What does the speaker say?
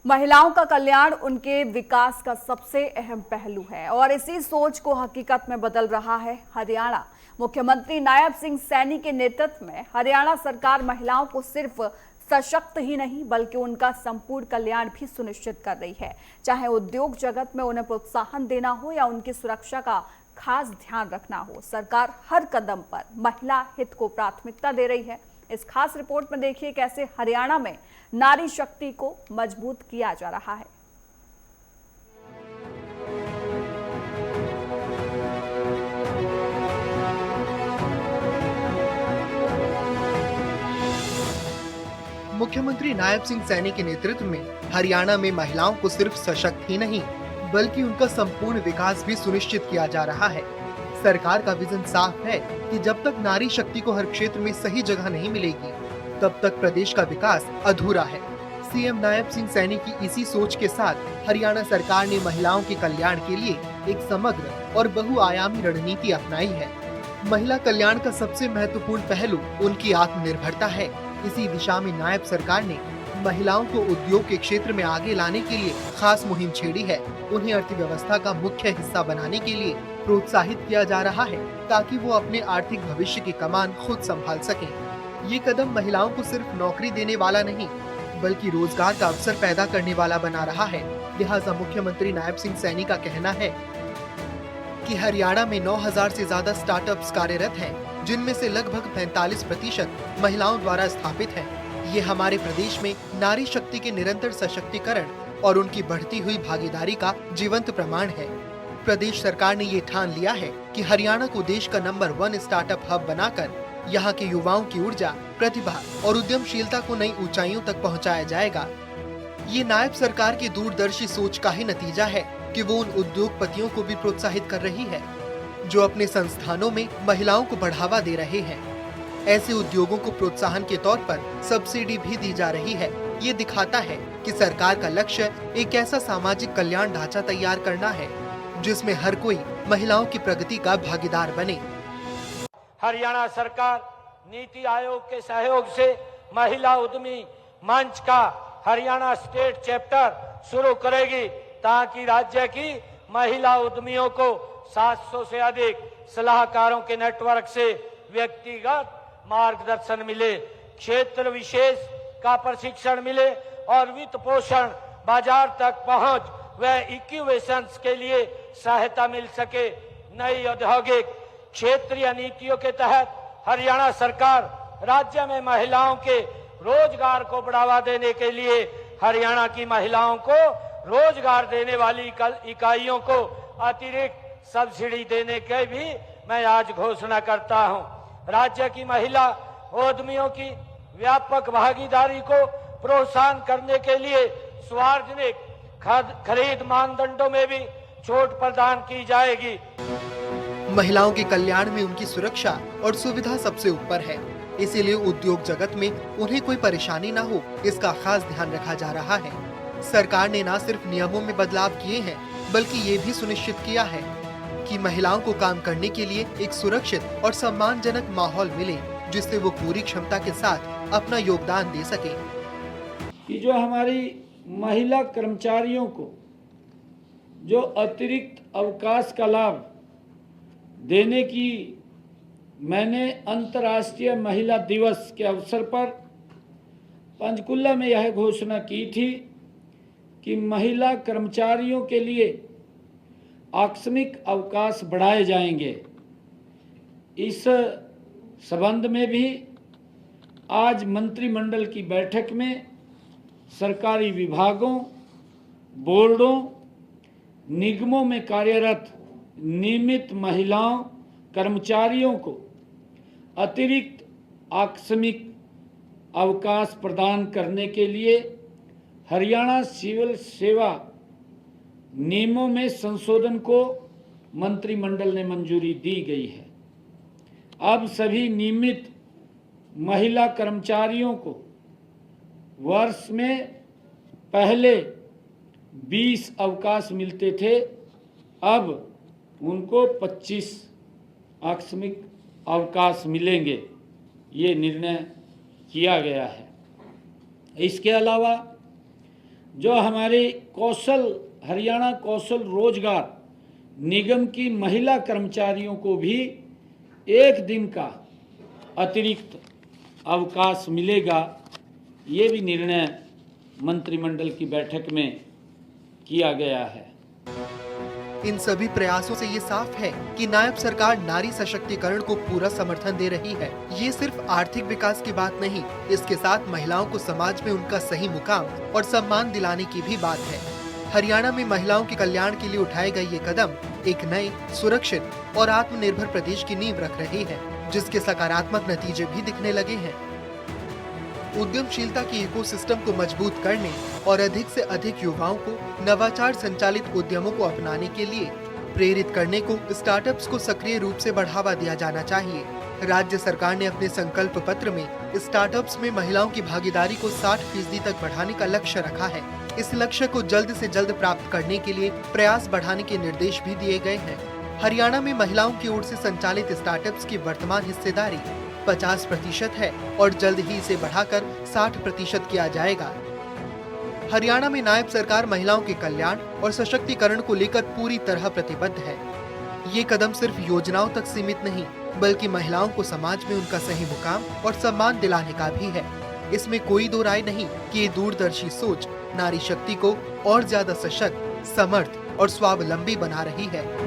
महिलाओं का कल्याण उनके विकास का सबसे अहम पहलू है और इसी सोच को हकीकत में बदल रहा है हरियाणा। मुख्यमंत्री नायब सिंह सैनी के नेतृत्व में हरियाणा सरकार महिलाओं को सिर्फ सशक्त ही नहीं बल्कि उनका संपूर्ण कल्याण भी सुनिश्चित कर रही है। चाहे उद्योग जगत में उन्हें प्रोत्साहन देना हो या उनकी सुरक्षा का खास ध्यान रखना हो, सरकार हर कदम पर महिला हित को प्राथमिकता दे रही है। इस खास रिपोर्ट में देखिए कैसे हरियाणा में नारी शक्ति को मजबूत किया जा रहा है। मुख्यमंत्री नायब सिंह सैनी के नेतृत्व में हरियाणा में महिलाओं को सिर्फ सशक्त ही नहीं बल्कि उनका संपूर्ण विकास भी सुनिश्चित किया जा रहा है। सरकार का विजन साफ है कि जब तक नारी शक्ति को हर क्षेत्र में सही जगह नहीं मिलेगी तब तक प्रदेश का विकास अधूरा है। सीएम नायब सिंह सैनी की इसी सोच के साथ हरियाणा सरकार ने महिलाओं के कल्याण के लिए एक समग्र और बहुआयामी रणनीति अपनाई है। महिला कल्याण का सबसे महत्वपूर्ण पहलू उनकी आत्मनिर्भरता है। इसी दिशा में नायब सरकार ने महिलाओं को उद्योग के क्षेत्र में आगे लाने के लिए खास मुहिम छेड़ी है। उन्हें अर्थव्यवस्था का मुख्य हिस्सा बनाने के लिए प्रोत्साहित किया जा रहा है ताकि वो अपने आर्थिक भविष्य की कमान खुद संभाल सकें। ये कदम महिलाओं को सिर्फ नौकरी देने वाला नहीं बल्कि रोजगार का अवसर पैदा करने वाला बना रहा है। लिहाजा मुख्यमंत्री नायब सिंह सैनी का कहना है कि हरियाणा में 9000 से ज्यादा स्टार्टअप्स कार्यरत हैं, जिनमें से लगभग 45% महिलाओं द्वारा स्थापित हैं। ये हमारे प्रदेश में नारी शक्ति के निरंतर सशक्तिकरण और उनकी बढ़ती हुई भागीदारी का जीवंत प्रमाण है। प्रदेश सरकार ने ये ठान लिया है कि हरियाणा को देश का नंबर 1 स्टार्टअप हब बनाकर यहाँ के युवाओं की ऊर्जा, प्रतिभा और उद्यमशीलता को नई ऊंचाइयों तक पहुँचाया जाएगा। ये नायब सरकार की दूरदर्शी सोच का ही नतीजा है कि वो उन उद्योगपतियों को भी प्रोत्साहित कर रही है जो अपने संस्थानों में महिलाओं को बढ़ावा दे रहे हैं। ऐसे उद्योगों को प्रोत्साहन के तौर पर सब्सिडी भी दी जा रही है। ये दिखाता है कि सरकार का लक्ष्य एक ऐसा सामाजिक कल्याण ढांचा तैयार करना है जिसमें हर कोई महिलाओं की प्रगति का भागीदार बने। हरियाणा सरकार नीति आयोग के सहयोग से महिला उद्यमी मंच का हरियाणा स्टेट चैप्टर शुरू करेगी ताकि राज्य की महिला उद्यमियों को 700 से अधिक सलाहकारों के नेटवर्क से व्यक्तिगत मार्गदर्शन मिले, क्षेत्र विशेष का प्रशिक्षण मिले और वित्त पोषण, बाजार तक पहुंच व इक्यूवेशंस के लिए सहायता मिल सके। नई औद्योगिक क्षेत्रीय नीतियों के तहत हरियाणा सरकार राज्य में महिलाओं के रोजगार को बढ़ावा देने के लिए हरियाणा की महिलाओं को रोजगार देने वाली इकाइयों को अतिरिक्त सब्सिडी देने के भी मैं आज घोषणा करता हूं। राज्य की महिला उद्यमियों की व्यापक भागीदारी को प्रोत्साहन करने के लिए सार्वजनिक खरीद मानदंडों में भी छूट प्रदान की जाएगी। महिलाओं के कल्याण में उनकी सुरक्षा और सुविधा सबसे ऊपर है, इसीलिए उद्योग जगत में उन्हें कोई परेशानी न हो, इसका खास ध्यान रखा जा रहा है। सरकार ने न सिर्फ नियमों में बदलाव किए हैं बल्कि ये भी सुनिश्चित किया है कि महिलाओं को काम करने के लिए एक सुरक्षित और सम्मानजनक माहौल मिले जिससे वो पूरी क्षमता के साथ अपना योगदान दे सके। कि जो हमारी महिला कर्मचारियों को जो अतिरिक्त अवकाश का लाभ देने की मैंने अंतर्राष्ट्रीय महिला दिवस के अवसर पर पंचकुला में यह घोषणा की थी कि महिला कर्मचारियों के लिए आकस्मिक अवकाश बढ़ाए जाएंगे। इस संबंध में भी आज मंत्रिमंडल की बैठक में सरकारी विभागों, बोर्डों, निगमों में कार्यरत नियमित महिलाओं कर्मचारियों को अतिरिक्त आकस्मिक अवकाश प्रदान करने के लिए हरियाणा सिविल सेवा नियमों में संशोधन को मंत्रिमंडल ने मंजूरी दी गई है। अब सभी नियमित महिला कर्मचारियों को वर्ष में पहले 20 अवकाश मिलते थे, अब उनको 25 आकस्मिक अवकाश मिलेंगे, ये निर्णय किया गया है। इसके अलावा जो हमारे हरियाणा कौशल रोजगार निगम की महिला कर्मचारियों को भी 1 दिन का अतिरिक्त अवकाश मिलेगा, ये भी निर्णय मंत्रिमंडल की बैठक में किया गया है। इन सभी प्रयासों से ये साफ है कि नायब सरकार नारी सशक्तिकरण को पूरा समर्थन दे रही है। ये सिर्फ आर्थिक विकास की बात नहीं, इसके साथ महिलाओं को समाज में उनका सही मुकाम और सम्मान दिलाने की भी बात है। हरियाणा में महिलाओं के कल्याण के लिए उठाए गए ये कदम एक नए, सुरक्षित और आत्मनिर्भर प्रदेश की नींव रख रहे हैं, जिसके सकारात्मक नतीजे भी दिखने लगे हैं। उद्यमशीलता के इकोसिस्टम को मजबूत करने और अधिक से अधिक युवाओं को नवाचार संचालित उद्यमों को अपनाने के लिए प्रेरित करने को स्टार्टअप्स को सक्रिय रूप से बढ़ावा दिया जाना चाहिए। राज्य सरकार ने अपने संकल्प पत्र में स्टार्टअप्स में महिलाओं की भागीदारी को 60% तक बढ़ाने का लक्ष्य रखा है। इस लक्ष्य को जल्द से जल्द प्राप्त करने के लिए प्रयास बढ़ाने के निर्देश भी दिए गए हैं। हरियाणा में महिलाओं की ओर से संचालित स्टार्टअप्स की वर्तमान हिस्सेदारी 50% है और जल्द ही इसे बढ़ाकर 60% किया जाएगा। हरियाणा में नायब सरकार महिलाओं के कल्याण और सशक्तिकरण को लेकर पूरी तरह प्रतिबद्ध है। ये कदम सिर्फ योजनाओं तक सीमित नहीं, बल्कि महिलाओं को समाज में उनका सही मुकाम और सम्मान दिलाने का भी है। इसमें कोई दो राय नहीं कि ये दूरदर्शी सोच नारी शक्ति को और ज्यादा सशक्त, समर्थ और स्वावलंबी बना रही है।